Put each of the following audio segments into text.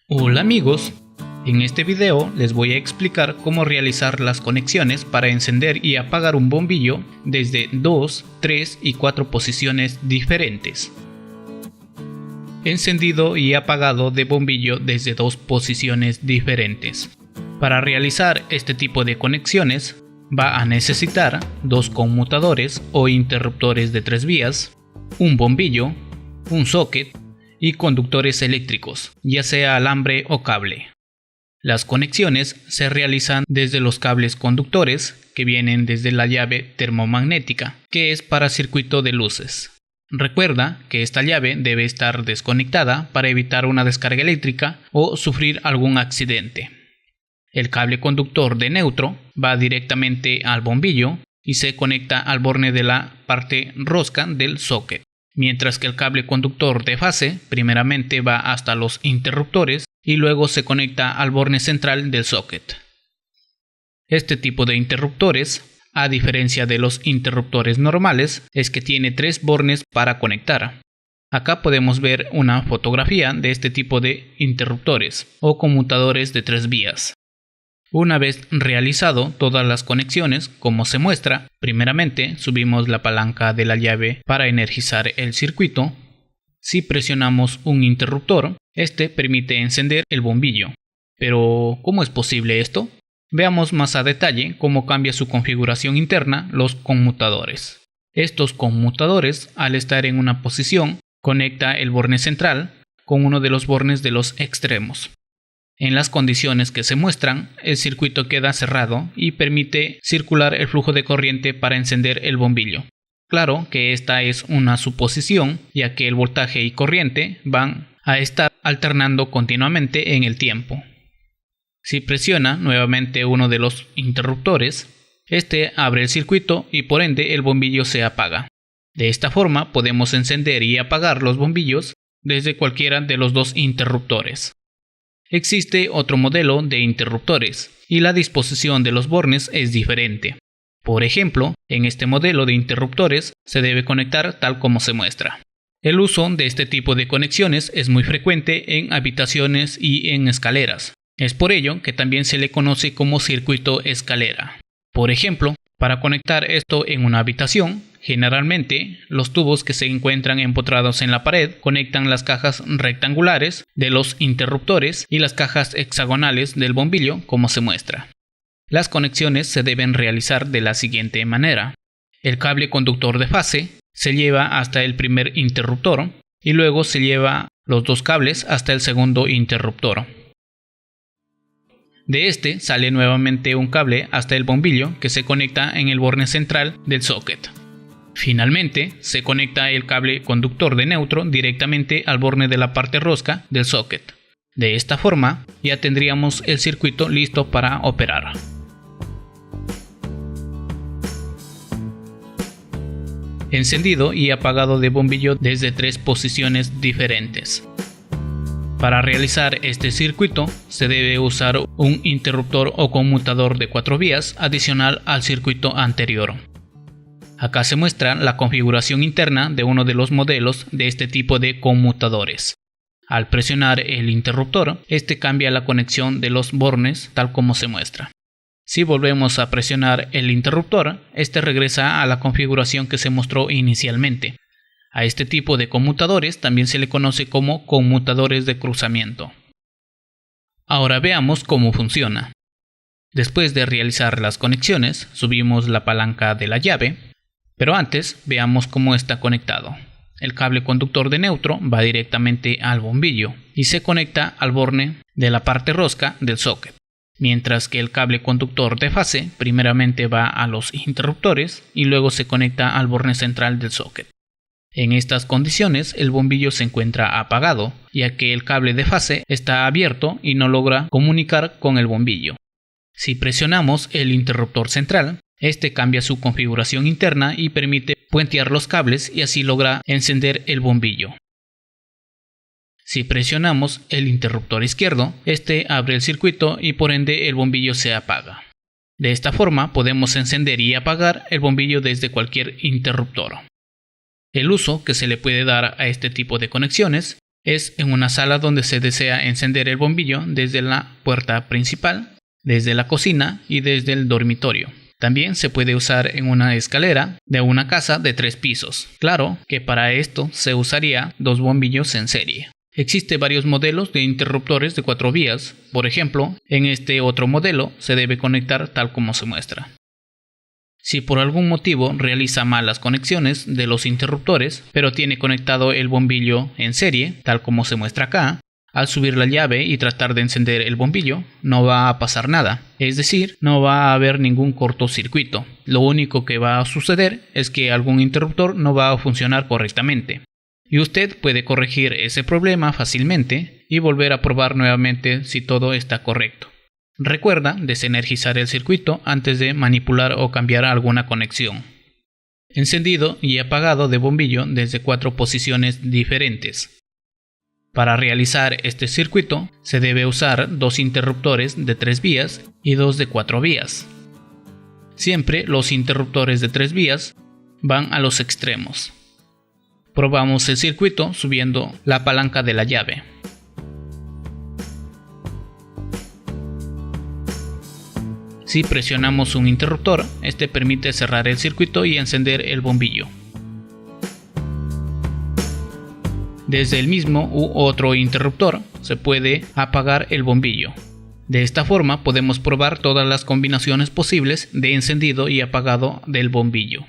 Hola amigos, en este video les voy a explicar cómo realizar las conexiones para encender y apagar un bombillo desde 2, 3 y 4 posiciones diferentes. Encendido y apagado de bombillo desde 2 posiciones diferentes. Para realizar este tipo de conexiones va a necesitar 2 conmutadores o interruptores de 3 vías, un bombillo, un socket y conductores eléctricos, ya sea alambre o cable. Las conexiones se realizan desde los cables conductores que vienen desde la llave termomagnética, que es para circuito de luces. Recuerda que esta llave debe estar desconectada para evitar una descarga eléctrica o sufrir algún accidente. El cable conductor de neutro va directamente al bombillo y se conecta al borne de la parte rosca del socket, mientras que el cable conductor de fase primeramente va hasta los interruptores y luego se conecta al borne central del socket. Este tipo de interruptores, a diferencia de los interruptores normales, es que tiene 3 bornes para conectar. Acá podemos ver una fotografía de este tipo de interruptores o conmutadores de 3 vías. Una vez realizado todas las conexiones, como se muestra, primeramente subimos la palanca de la llave para energizar el circuito. Si presionamos un interruptor, este permite encender el bombillo. Pero, ¿cómo es posible esto? Veamos más a detalle cómo cambia su configuración interna los conmutadores. Estos conmutadores, al estar en una posición, conecta el borne central con uno de los bornes de los extremos. En las condiciones que se muestran, el circuito queda cerrado y permite circular el flujo de corriente para encender el bombillo. Claro que esta es una suposición, ya que el voltaje y corriente van a estar alternando continuamente en el tiempo. Si presiona nuevamente uno de los interruptores, este abre el circuito y por ende el bombillo se apaga. De esta forma podemos encender y apagar los bombillos desde cualquiera de los 2 interruptores. Existe otro modelo de interruptores y la disposición de los bornes es diferente. Por ejemplo, en este modelo de interruptores se debe conectar tal como se muestra. El uso de este tipo de conexiones es muy frecuente en habitaciones y en escaleras. Es por ello que también se le conoce como circuito escalera. Por ejemplo, para conectar esto en una habitación, generalmente los tubos que se encuentran empotrados en la pared conectan las cajas rectangulares de los interruptores y las cajas hexagonales del bombillo, como se muestra. Las conexiones se deben realizar de la siguiente manera. El cable conductor de fase se lleva hasta el primer interruptor y luego se lleva los 2 cables hasta el segundo interruptor. De este sale nuevamente un cable hasta el bombillo que se conecta en el borne central del socket. Finalmente, se conecta el cable conductor de neutro directamente al borne de la parte rosca del socket. De esta forma, ya tendríamos el circuito listo para operar. Encendido y apagado de bombillo desde 3 posiciones diferentes. Para realizar este circuito, se debe usar un interruptor o conmutador de 4 vías adicional al circuito anterior. Acá se muestra la configuración interna de uno de los modelos de este tipo de conmutadores. Al presionar el interruptor, este cambia la conexión de los bornes tal como se muestra. Si volvemos a presionar el interruptor, este regresa a la configuración que se mostró inicialmente. A este tipo de conmutadores también se le conoce como conmutadores de cruzamiento. Ahora veamos cómo funciona. Después de realizar las conexiones, subimos la palanca de la llave. Pero antes, veamos cómo está conectado. El cable conductor de neutro va directamente al bombillo y se conecta al borne de la parte rosca del socket, mientras que el cable conductor de fase primeramente va a los interruptores y luego se conecta al borne central del socket. En estas condiciones, el bombillo se encuentra apagado, ya que el cable de fase está abierto y no logra comunicar con el bombillo. Si presionamos el interruptor central, este cambia su configuración interna y permite puentear los cables y así logra encender el bombillo. Si presionamos el interruptor izquierdo, este abre el circuito y por ende el bombillo se apaga. De esta forma podemos encender y apagar el bombillo desde cualquier interruptor. El uso que se le puede dar a este tipo de conexiones es en una sala donde se desea encender el bombillo desde la puerta principal, desde la cocina y desde el dormitorio. También se puede usar en una escalera de una casa de 3 pisos. Claro que para esto se usaría 2 bombillos en serie. Existen varios modelos de interruptores de 4 vías. Por ejemplo, en este otro modelo se debe conectar tal como se muestra. Si por algún motivo realiza mal las conexiones de los interruptores, pero tiene conectado el bombillo en serie, tal como se muestra acá, al subir la llave y tratar de encender el bombillo, no va a pasar nada. Es decir, no va a haber ningún cortocircuito. Lo único que va a suceder es que algún interruptor no va a funcionar correctamente. Y usted puede corregir ese problema fácilmente y volver a probar nuevamente si todo está correcto. Recuerda desenergizar el circuito antes de manipular o cambiar alguna conexión. Encendido y apagado de bombillo desde 4 posiciones diferentes. Para realizar este circuito se debe usar 2 interruptores de 3 vías y 2 de 4 vías. Siempre los interruptores de 3 vías van a los extremos. Probamos el circuito subiendo la palanca de la llave. Si presionamos un interruptor, este permite cerrar el circuito y encender el bombillo. Desde el mismo u otro interruptor se puede apagar el bombillo. De esta forma podemos probar todas las combinaciones posibles de encendido y apagado del bombillo.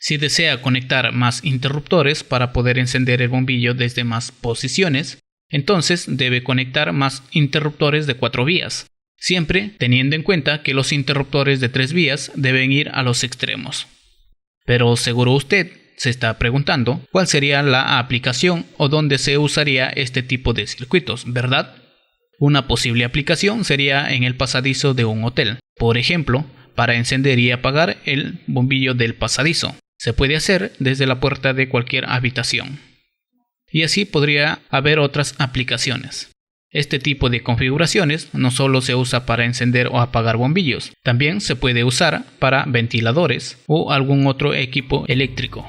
Si desea conectar más interruptores para poder encender el bombillo desde más posiciones, entonces debe conectar más interruptores de 4 vías, siempre teniendo en cuenta que los interruptores de 3 vías deben ir a los extremos. Pero seguro usted se está preguntando cuál sería la aplicación o dónde se usaría este tipo de circuitos, ¿verdad? Una posible aplicación sería en el pasadizo de un hotel, por ejemplo, para encender y apagar el bombillo del pasadizo. Se puede hacer desde la puerta de cualquier habitación. Y así podría haber otras aplicaciones. Este tipo de configuraciones no solo se usa para encender o apagar bombillos, también se puede usar para ventiladores o algún otro equipo eléctrico.